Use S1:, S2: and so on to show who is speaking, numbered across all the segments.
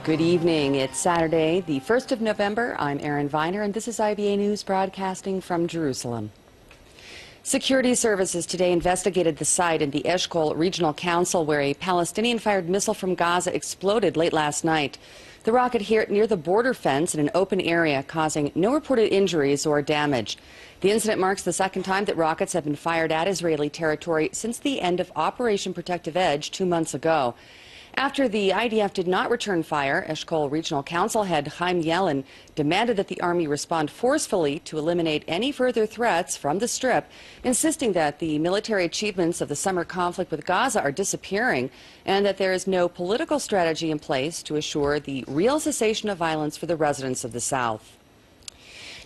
S1: Good evening. It's Saturday, the 1st of November. I'm Erin Viner, and this is IBA News broadcasting from Jerusalem. Security services today investigated the site in the Eshkol Regional Council where a Palestinian-fired missile from Gaza exploded late last night. The rocket hit near the border fence in an open area, causing no reported injuries or damage. The incident marks the second time that rockets have been fired at Israeli territory since the end of Operation Protective Edge 2 months ago. After the IDF did not return fire, Eshkol Regional Council head Chaim Yellen demanded that the Army respond forcefully to eliminate any further threats from the Strip, insisting that the military achievements of the summer conflict with Gaza are disappearing and that there is no political strategy in place to assure the real cessation of violence for the residents of the South.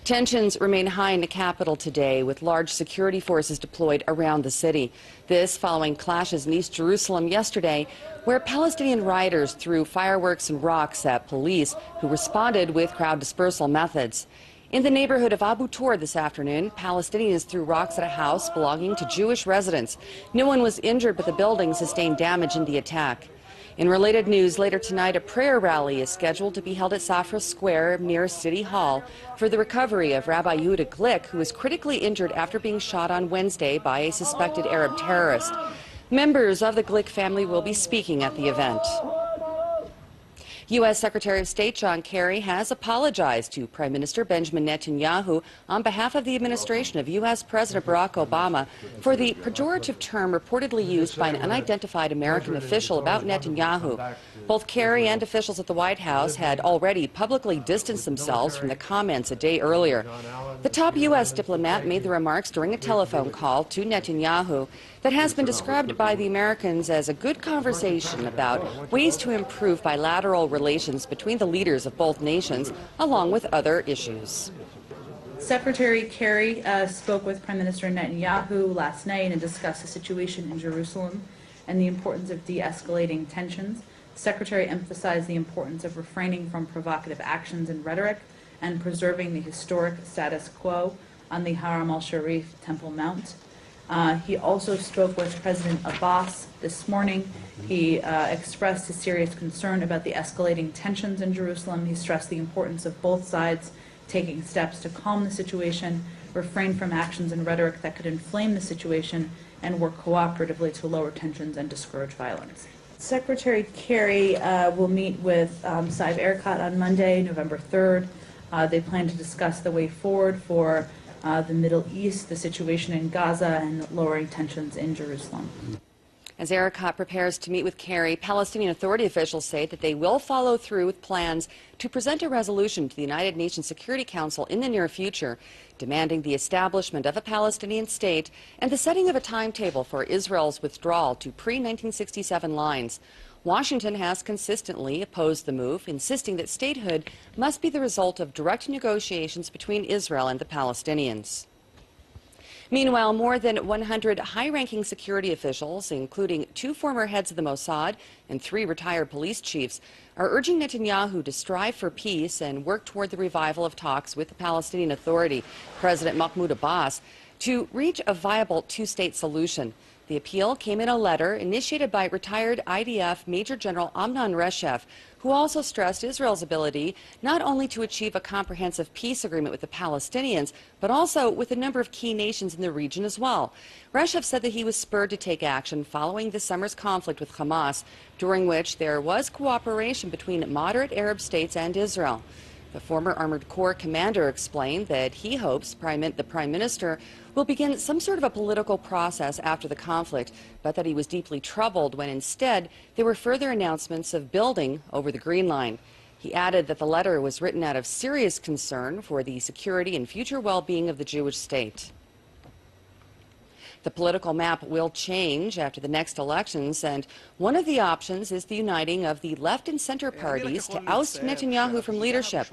S1: Tensions remain high in the capital today, with large security forces deployed around the city. This following clashes in East Jerusalem yesterday, where Palestinian rioters threw fireworks and rocks at police, who responded with crowd dispersal methods. In the neighborhood of Abu Tor this afternoon, Palestinians threw rocks at a house belonging to Jewish residents. No one was injured, but the building sustained damage in the attack. In related news, later tonight, a prayer rally is scheduled to be held at Safra Square near City Hall for the recovery of Rabbi Yehuda Glick, who was critically injured after being shot on Wednesday by a suspected Arab terrorist. Members of the Glick family will be speaking at the event. U.S. Secretary of State John Kerry has apologized to Prime Minister Benjamin Netanyahu on behalf of the administration of U.S. President Barack Obama for the pejorative term reportedly used by an unidentified American official about Netanyahu. Both Kerry and officials at the White House had already publicly distanced themselves from the comments a day earlier. The top U.S. diplomat made the remarks during a telephone call to Netanyahu that has been described by the Americans as a good conversation about ways to improve bilateral relations between the leaders of both nations, along with other issues.
S2: Secretary Kerry spoke with Prime Minister Netanyahu last night and discussed the situation in Jerusalem and the importance of de-escalating tensions. The Secretary emphasized the importance of refraining from provocative actions and rhetoric and preserving the historic status quo on the Haram al-Sharif Temple Mount. He also spoke with President Abbas this morning. He expressed his serious concern about the escalating tensions in Jerusalem. He stressed the importance of both sides taking steps to calm the situation, refrain from actions and rhetoric that could inflame the situation, and work cooperatively to lower tensions and discourage violence. Secretary Kerry will meet with Saeb Erekat on Monday, November 3rd. They plan to discuss the way forward for the Middle East, the situation in Gaza, and lowering tensions in Jerusalem.
S1: As Erekat prepares to meet with Kerry, Palestinian Authority officials say that they will follow through with plans to present a resolution to the United Nations Security Council in the near future, demanding the establishment of a Palestinian state and the setting of a timetable for Israel's withdrawal to pre-1967 lines. Washington has consistently opposed the move, insisting that statehood must be the result of direct negotiations between Israel and the Palestinians. Meanwhile, more than 100 high-ranking security officials, including 2 former heads of the Mossad and 3 retired police chiefs, are urging Netanyahu to strive for peace and work toward the revival of talks with the Palestinian Authority, President Mahmoud Abbas, to reach a viable 2-state solution. The appeal came in a letter initiated by retired IDF Major General Amnon Reshev, who also stressed Israel's ability not only to achieve a comprehensive peace agreement with the Palestinians, but also with a number of key nations in the region as well. Reshev said that he was spurred to take action following this summer's conflict with Hamas, during which there was cooperation between moderate Arab states and Israel. The former Armored Corps commander explained that he hopes the Prime Minister will begin some sort of a political process after the conflict, but that he was deeply troubled when instead there were further announcements of building over the Green Line. He added that the letter was written out of serious concern for the security and future well-being of the Jewish state. The political map will change after the next elections, and one of the options is the uniting of the left and center parties to oust Netanyahu from leadership.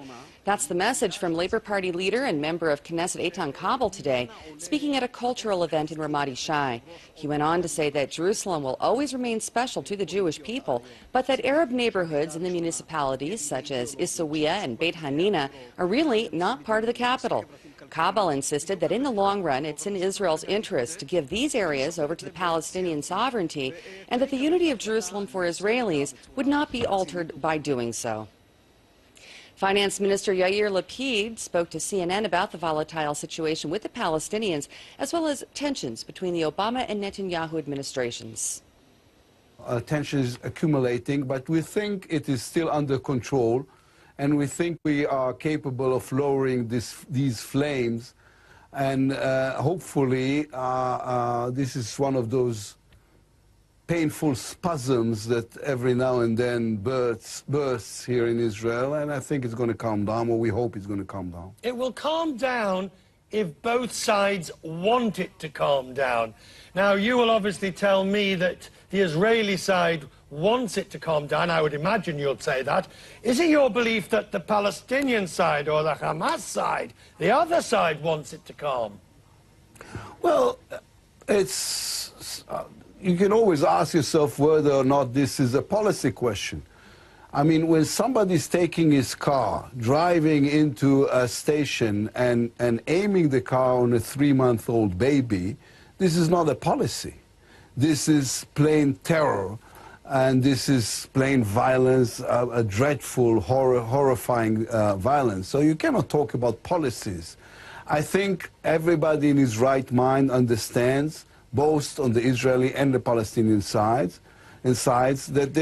S1: That's the message from Labour Party leader and member of Knesset Eitan Kabel today, speaking at a cultural event in Ramat Yishai. He went on to say that Jerusalem will always remain special to the Jewish people, but that Arab neighborhoods in the municipalities, such as Issawiyah and Beit Hanina, are really not part of the capital. Kabul insisted that in the long run, it's in Israel's interest to give these areas over to the Palestinian sovereignty, and that the unity of Jerusalem for Israelis would not be altered by doing so. Finance Minister Yair Lapid spoke to CNN about the volatile situation with the Palestinians, as well as tensions between the Obama and Netanyahu administrations.
S3: Tension is accumulating, but we think it is still under control, and we think we are capable of lowering these flames, and hopefully this is one of those painful spasms that every now and then bursts here in Israel, and I think it's going to calm down, or we hope it's going to calm down.
S4: It will calm down if both sides want it to calm down. Now, you will obviously tell me that the Israeli side wants it to calm down. I would imagine you'll say that. Is it your belief that the Palestinian side or the Hamas side, the other side, wants it to calm?
S3: Well, it's... you can always ask yourself whether or not this is a policy question. I mean, when somebody's taking his car, driving into a station and aiming the car on a 3-month-old baby, this is not a policy. This is plain terror, and this is plain violence, a dreadful, horrifying violence. So you cannot talk about policies. I think everybody in his right mind understands, both on the Israeli and the Palestinian sides, that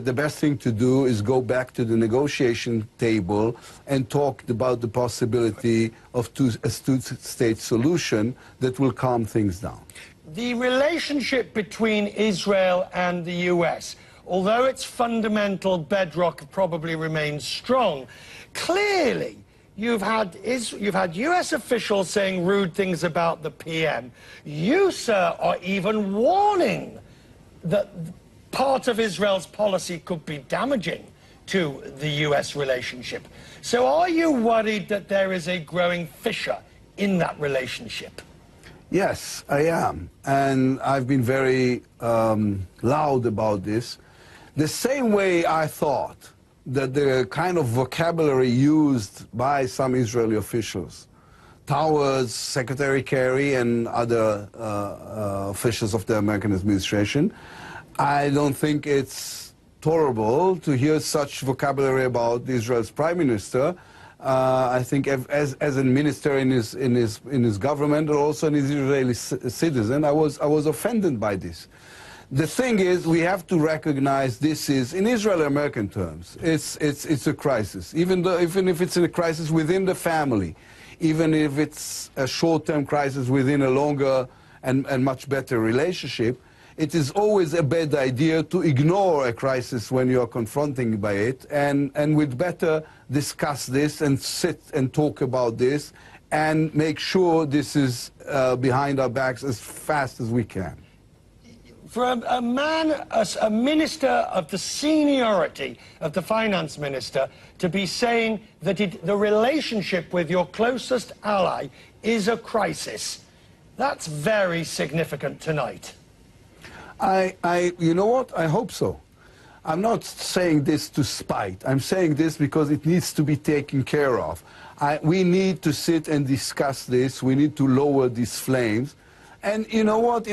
S3: the best thing to do is go back to the negotiation table and talk about the possibility of a two-state solution that will calm things down.
S4: The relationship between Israel and the US, although its fundamental bedrock probably remains strong, clearly you've had US officials saying rude things about the PM. You, sir, are even warning that part of Israel's policy could be damaging to the US relationship. So are you worried that there is a growing fissure in that relationship?
S3: Yes, I am. And I've been very loud about this. The same way I thought that the kind of vocabulary used by some Israeli officials towards Secretary Kerry and other officials of the American administration, I don't think it's tolerable to hear such vocabulary about Israel's Prime Minister. I think as a minister in his government, or also an Israeli citizen, I was offended by this. The thing is, we have to recognize this is, in Israeli-American terms, it's a crisis. Even if it's a crisis within the family, even if it's a short-term crisis within a longer and much better relationship, it is always a bad idea to ignore a crisis when you are confronted by it, and we'd better discuss this and sit and talk about this and make sure this is behind our backs as fast as we can.
S4: For a man, a minister of the seniority of the finance minister, to be saying that the relationship with your closest ally is a crisis, that's very significant tonight. You know what? I hope so. I'm not saying this to spite. I'm saying this because it needs to be taken care of. We need to sit and discuss this. We need to lower these flames. And you know what?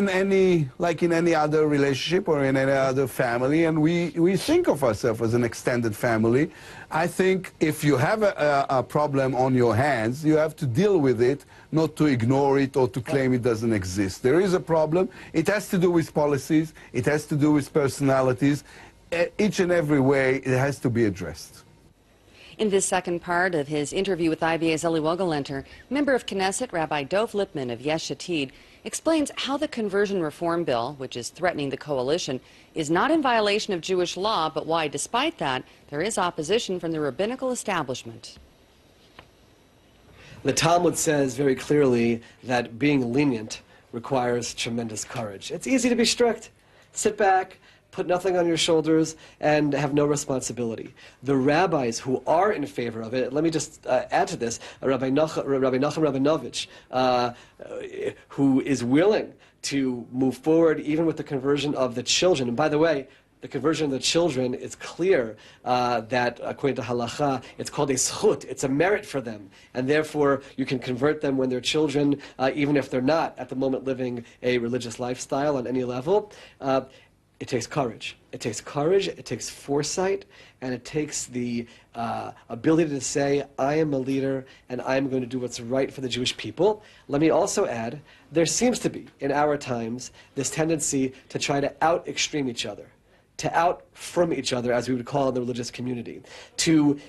S4: Like in any other relationship or in any other family, and we think of ourselves as an extended family, I think if you have a problem on your hands, you have to deal with it, not to ignore it or to claim it doesn't exist. There is a problem. It has to do with policies. It has to do with personalities. Each and every way, it has to be addressed.
S1: In this second part of his interview with IBA's Eli Wogelenter, member of Knesset Rabbi Dov Lipman of Yesh Atid explains how the conversion reform bill, which is threatening the coalition, is not in violation of Jewish law, but why, despite that, there is opposition from the rabbinical establishment.
S5: The Talmud says very clearly that being lenient requires tremendous courage. It's easy to be strict. Sit back, put nothing on your shoulders, and have no responsibility. The rabbis who are in favor of it, let me just add to this, Rabbi Nachum Rabinovich, who is willing to move forward even with the conversion of the children. And by the way, The conversion of the children is clear that, according to halacha, it's called a zchut. It's a merit for them. And therefore, you can convert them when they're children, even if they're not at the moment living a religious lifestyle on any level. It takes courage. It takes courage, it takes foresight, and it takes the ability to say, I am a leader, and I'm going to do what's right for the Jewish people. Let me also add, there seems to be, in our times, this tendency to try to out-extreme each other, to out from each other, as we would call in the religious community, to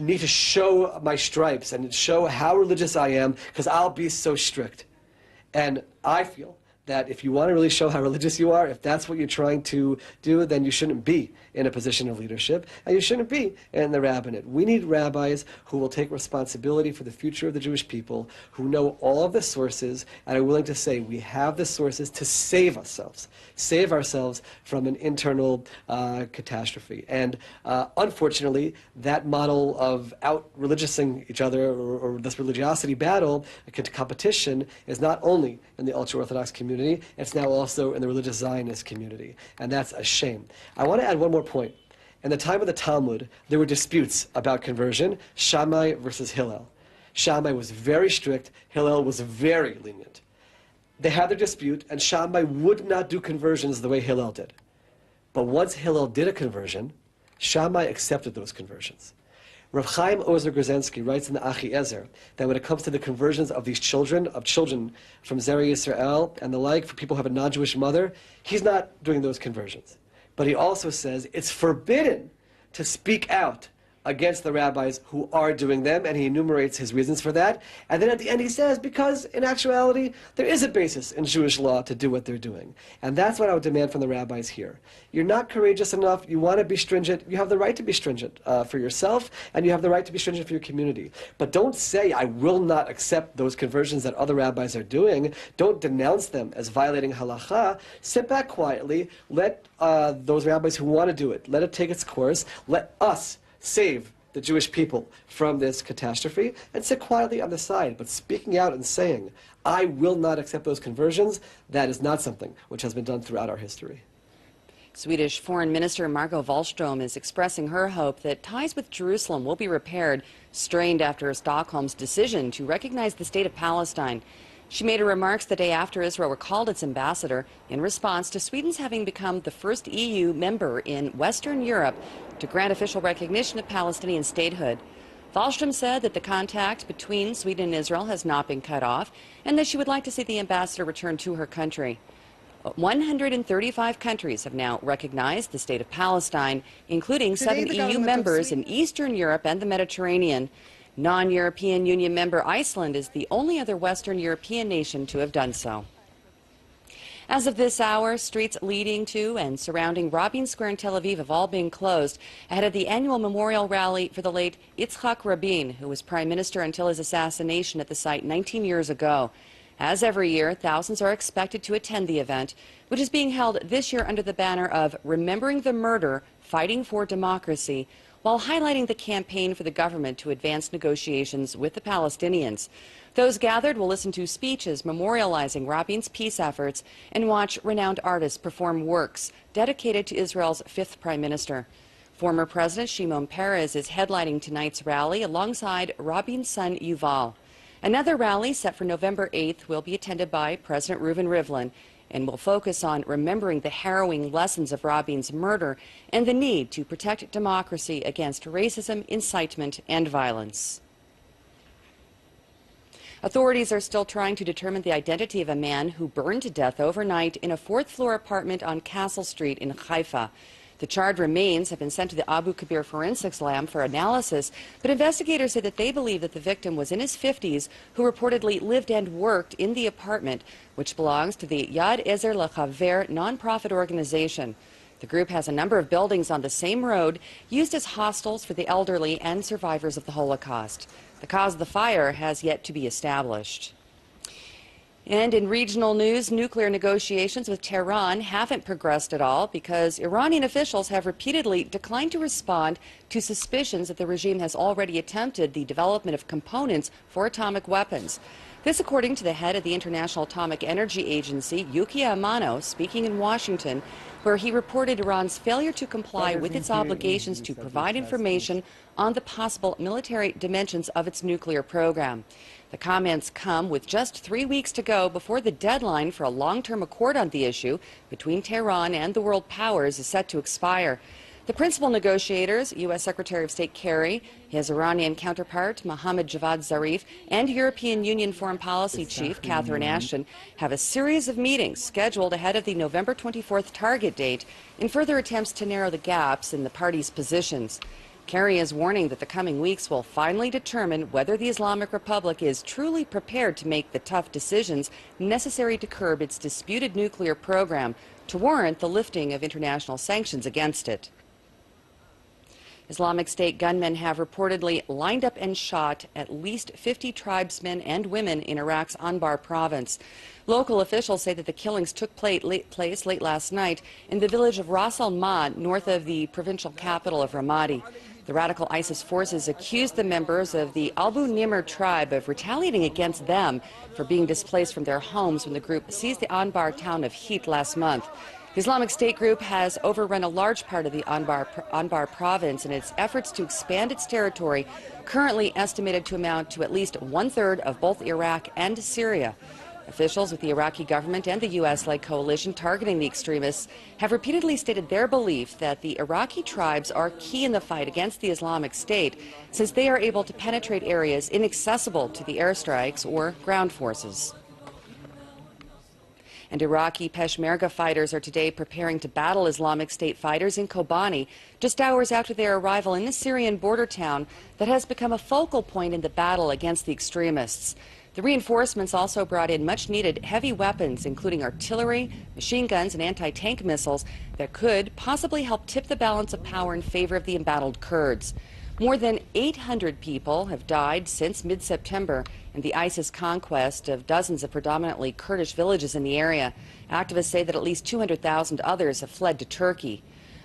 S5: need to show my stripes and show how religious I am, because I'll be so strict. And I feel that if you want to really show how religious you are, if that's what you're trying to do, then you shouldn't be in a position of leadership, and you shouldn't be in the rabbinate. We need rabbis who will take responsibility for the future of the Jewish people, who know all of the sources, and are willing to say, we have the sources to save ourselves from an internal catastrophe. And unfortunately, that model of out-religiousing each other, or this religiosity battle, competition, is not only in the ultra-Orthodox community, it's now also in the religious Zionist community. And that's a shame. I want to add one more point. In the time of the Talmud, there were disputes about conversion, Shammai versus Hillel. Shammai was very strict, Hillel was very lenient. They had their dispute, and Shammai would not do conversions the way Hillel did. But once Hillel did a conversion, Shammai accepted those conversions. Rav Chaim Ozer Grzensky writes in the Achi Ezer that when it comes to the conversions of these children from Zerah Yisrael and the like, for people who have a non-Jewish mother, he's not doing those conversions. But he also says it's forbidden to speak out against the rabbis who are doing them, and he enumerates his reasons for that. And then at the end he says, because in actuality, there is a basis in Jewish law to do what they're doing. And that's what I would demand from the rabbis here. You're not courageous enough, you want to be stringent, you have the right to be stringent for yourself, and you have the right to be stringent for your community. But don't say, I will not accept those conversions that other rabbis are doing. Don't denounce them as violating halacha. Sit back quietly, let those rabbis who want to do it, let it take its course, let us save the Jewish people from this catastrophe, and sit quietly on the side. But speaking out and saying, I will not accept those conversions, that is not something which has been done throughout our history.
S1: Swedish Foreign Minister Margot Wallström is expressing her hope that ties with Jerusalem will be repaired, strained after Stockholm's decision to recognize the state of Palestine. She made her remarks the day after Israel recalled its ambassador in response to Sweden's having become the first EU member in Western Europe to grant official recognition of Palestinian statehood. Wallström said that the contact between Sweden and Israel has not been cut off and that she would like to see the ambassador return to her country. 135 countries have now recognized the state of Palestine, including 7 EU members in Eastern Europe and the Mediterranean. Non-European Union member Iceland is the only other Western European nation to have done so. As of this hour, streets leading to and surrounding Rabin Square in Tel Aviv have all been closed ahead of the annual memorial rally for the late Yitzhak Rabin, who was prime minister until his assassination at the site 19 years ago. As every year, thousands are expected to attend the event, which is being held this year under the banner of Remembering the Murder, Fighting for Democracy, while highlighting the campaign for the government to advance negotiations with the Palestinians. Those gathered will listen to speeches memorializing Rabin's peace efforts and watch renowned artists perform works dedicated to Israel's 5th prime minister. Former President Shimon Peres is headlining tonight's rally alongside Rabin's son Yuval. Another rally set for November 8th will be attended by President Reuven Rivlin and will focus on remembering the harrowing lessons of Rabin's murder and the need to protect democracy against racism, incitement, and violence. Authorities are still trying to determine the identity of a man who burned to death overnight in a 4th-floor apartment on Castle Street in Haifa. The charred remains have been sent to the Abu Kabir Forensics Lab for analysis, but investigators say that they believe that the victim was in his 50s who reportedly lived and worked in the apartment, which belongs to the Yad Ezer L'Chaver nonprofit organization. The group has a number of buildings on the same road used as hostels for the elderly and survivors of the Holocaust. The cause of the fire has yet to be established. And in regional news, nuclear negotiations with Tehran haven't progressed at all because Iranian officials have repeatedly declined to respond to suspicions that the regime has already attempted the development of components for atomic weapons. This according to the head of the International Atomic Energy Agency, Yukiya Amano, speaking in Washington, where he reported Iran's failure to comply with its obligations to provide information on the possible military dimensions of its nuclear program. The comments come with just 3 weeks to go before the deadline for a long-term accord on the issue between Tehran and the world powers is set to expire. The principal negotiators, U.S. Secretary of State Kerry, his Iranian counterpart, Mohammad Javad Zarif, and European Union Foreign Policy Chief, Catherine Ashton, have a series of meetings scheduled ahead of the November 24th target date in further attempts to narrow the gaps in the parties' positions. Kerry is warning that the coming weeks will finally determine whether the Islamic Republic is truly prepared to make the tough decisions necessary to curb its disputed nuclear program to warrant the lifting of international sanctions against it. Islamic State gunmen have reportedly lined up and shot at least 50 tribesmen and women in Iraq's Anbar province. Local officials say that the killings took place late last night in the village of Ras al-Mad, north of the provincial capital of Ramadi. The radical ISIS forces accused the members of the Abu Nimr tribe of retaliating against them for being displaced from their homes when the group seized the Anbar town of Heat last month. The Islamic State group has overrun a large part of the Anbar province in its efforts to expand its territory, currently estimated to amount to at least 1/3 of both Iraq and Syria. Officials with the Iraqi government and the U.S.-led coalition targeting the extremists have repeatedly stated their belief that the Iraqi tribes are key in the fight against the Islamic State, since they are able to penetrate areas inaccessible to the airstrikes or ground forces. And Iraqi Peshmerga fighters are today preparing to battle Islamic State fighters in Kobani, just hours after their arrival in the Syrian border town that has become a focal point in the battle against the extremists. The reinforcements also brought in much-needed heavy weapons, including artillery, machine guns, and anti-tank missiles that could possibly help tip the balance of power in favor of the embattled Kurds. More than 800 people have died since mid-September in the ISIS conquest of dozens of predominantly Kurdish villages in the area. Activists say that at least 200,000 others have fled to Turkey.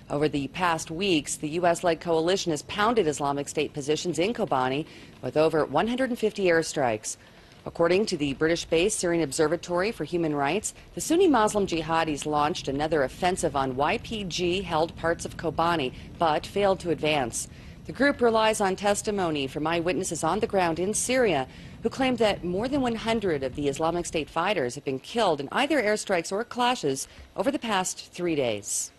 S1: Over the past weeks, the U.S.-led coalition has pounded Islamic State positions in Kobani with over 150 airstrikes. According to the British-based Syrian Observatory for Human Rights, the Sunni Muslim jihadis launched another offensive on YPG-held parts of Kobani, but failed to advance. The group relies on testimony from eyewitnesses on the ground in Syria who claimed that more than 100 of the Islamic State fighters have been killed in either airstrikes or clashes over the past 3 days.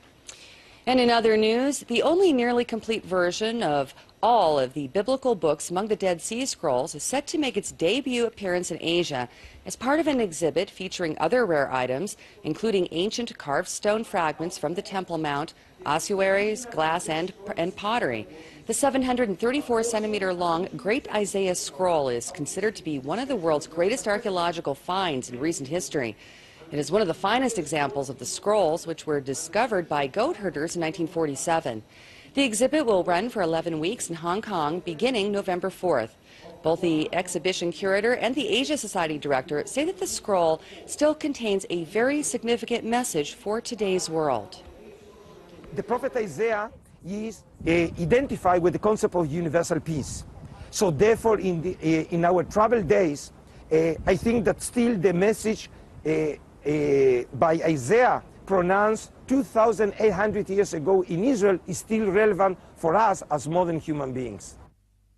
S1: And in other news, the only nearly complete version of all of the biblical books among the Dead Sea Scrolls is set to make its debut appearance in Asia as part of an exhibit featuring other rare items, including ancient carved stone fragments from the Temple Mount, ossuaries, glass, and pottery. The 734-centimeter-long Great Isaiah Scroll is considered to be one of the world's greatest archaeological finds in recent history. It is one of the finest examples of the scrolls, which were discovered by goat herders in 1947. The exhibit will run for 11 weeks in Hong Kong, beginning November 4th. Both the exhibition curator and the Asia Society director say that the scroll still contains a very significant message for today's world.
S6: The prophet Isaiah is identified with the concept of universal peace. So therefore, in our travel days, I think that still the message by Isaiah pronounced 2,800 years ago in Israel is still relevant for us as modern human beings.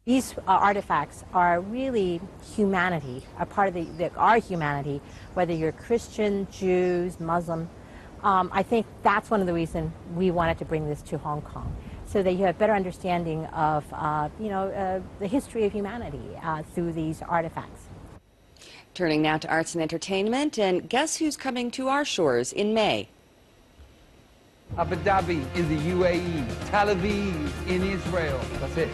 S7: These artifacts are really humanity, a part of our humanity, whether you're Christian, Jews, Muslim. I think that's one of the reasons we wanted to bring this to Hong Kong, so that you have a better understanding of the history of humanity through these artifacts.
S1: Turning now to arts and entertainment, and guess who's coming to our shores in May?
S8: Abu Dhabi in the UAE, Tel Aviv in Israel. That's it.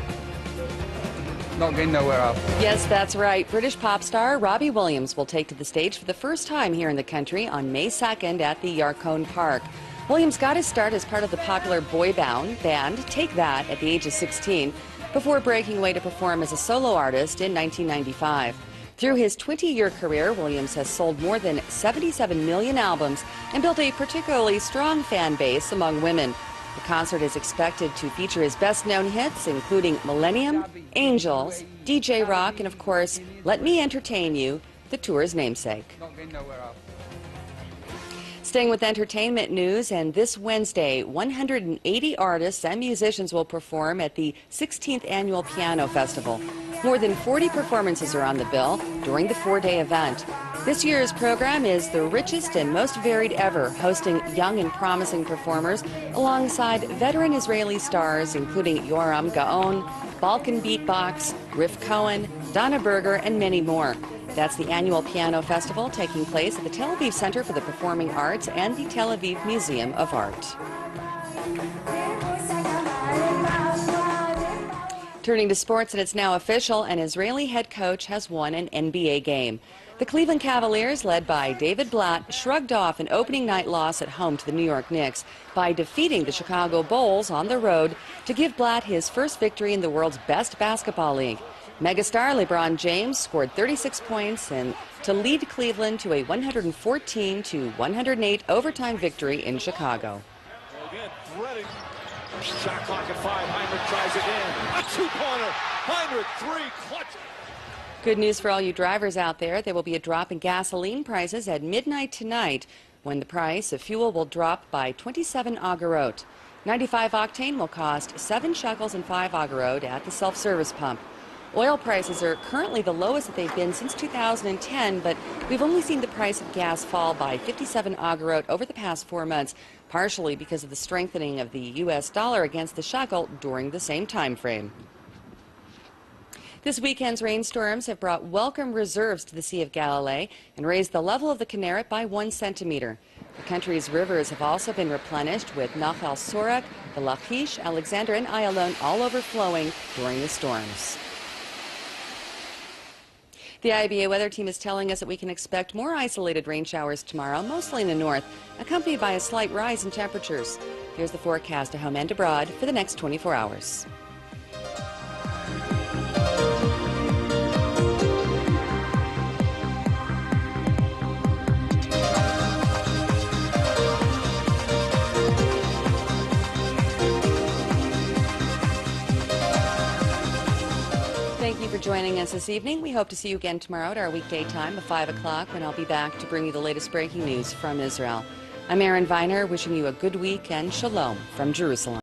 S8: Not getting nowhere else.
S1: Yes, that's right. British pop star Robbie Williams will take to the stage for the first time here in the country on May 2nd at the Yarkone Park. Williams got his start as part of the popular boy band Take That at the age of 16 before breaking away to perform as a solo artist in 1995. Through his 20-year career, Williams has sold more than 77 million albums and built a particularly strong fan base among women. The concert is expected to feature his best-known hits, including Millennium, Angels, DJ Rock, and of course, Let Me Entertain You, the tour's namesake.
S8: Not getting nowhere else.
S1: Staying with entertainment news, and this Wednesday, 180 artists and musicians will perform at the 16th Annual Piano Festival. More than 40 performances are on the bill during the 4-day event. This year's program is the richest and most varied ever, hosting young and promising performers alongside veteran Israeli stars including Yoram Gaon, Balkan Beatbox, Riff Cohen, Donna Berger, and many more. That's the annual piano festival taking place at the Tel Aviv Center for the Performing Arts and the Tel Aviv Museum of Art. Turning to sports, and it's now official, an Israeli head coach has won an NBA game. The Cleveland Cavaliers, led by David Blatt, shrugged off an opening night loss at home to the New York Knicks by defeating the Chicago Bulls on the road to give Blatt his first victory in the world's best basketball league. Megastar LeBron James scored 36 points and to lead Cleveland to a 114-108 overtime victory in Chicago.
S9: Again, ready. Shot clock at 5. Heinrich tries again. A two-pointer. Heinrich, 3, clutch.
S1: Good news for all you drivers out there. There will be a drop in gasoline prices at midnight tonight when the price of fuel will drop by 27 agarot. 95 octane will cost 7 shekels and 5 agarot at the self-service pump. Oil prices are currently the lowest that they've been since 2010, but we've only seen the price of gas fall by 57 agarot over the past 4 months, partially because of the strengthening of the U.S. dollar against the shekel during the same time frame. This weekend's rainstorms have brought welcome reserves to the Sea of Galilee and raised the level of the Kinneret by 1 centimeter. The country's rivers have also been replenished, with Nachal Sorek, the Lachish, Alexander, and Ayalon all overflowing during the storms. The IBA weather team is telling us that we can expect more isolated rain showers tomorrow, mostly in the north, accompanied by a slight rise in temperatures. Here's the forecast at home and abroad for the next 24 hours. Thank you for joining us this evening. We hope to see you again tomorrow at our weekday time of 5 o'clock, when I'll be back to bring you the latest breaking news from Israel. I'm Erin Viner, wishing you a good week and shalom from Jerusalem.